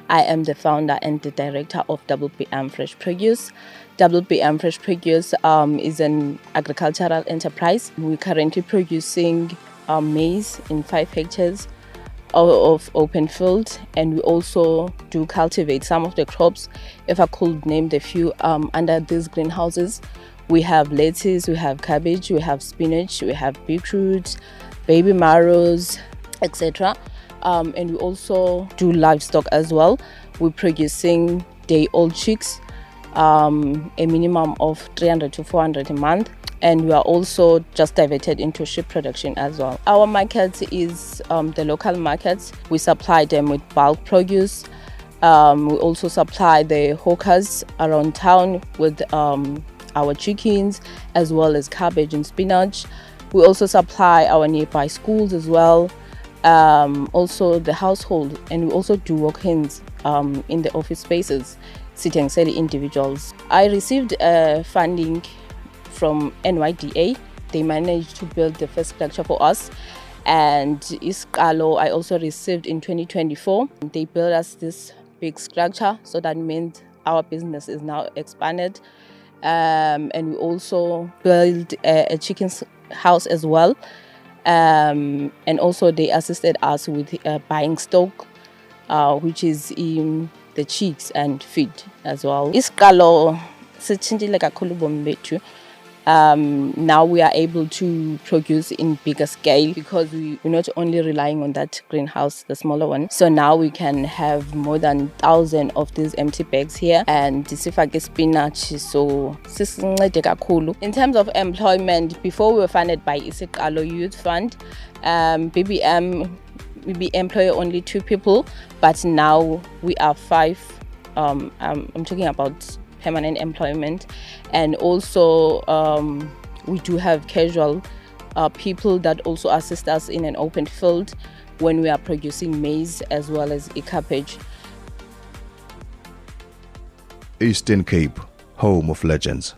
I am the founder and the director of BBM Fresh Produce. BBM Fresh Produce is an agricultural enterprise. We're currently producing maize in 5 hectares of open field, and we also do cultivate some of the crops, if I could name the few, under these greenhouses. We have lettuce, we have cabbage, we have spinach, we have beetroot, baby marrows, etc. And we also do livestock as well. We're producing day-old chicks, a minimum of 300 to 400 a month. And we are also just diverted into sheep production as well. Our market is the local markets. We supply them with bulk produce. We also supply the hawkers around town with our chickens, as well as cabbage and spinach. We also supply our nearby schools as well, also the household, and we also do walk-ins in the office spaces, sitting selling individuals. I received funding from NYDA. They managed to build the first structure for us. And Isiqalo I also received in 2024. They built us this big structure, so that means our business is now expanded. And we also built a chicken house as well. And also they assisted us with buying stock, which is in the chicks and feed as well. Isiqalo sitshintshile kakhulu ubomi bethu. Now we are able to produce in bigger scale because we're not only relying on that greenhouse, the smaller one. So now we can have more than 1,000 of these empty bags here, and sifake spinach, so sisincede kakhulu. In terms of employment, before we were funded by Isiqalo Youth Fund, we employ only 2 people, but now we are 5. I'm talking about permanent employment, and also we do have casual people that also assist us in an open field when we are producing maize as well as cabbage. Eastern Cape, home of legends.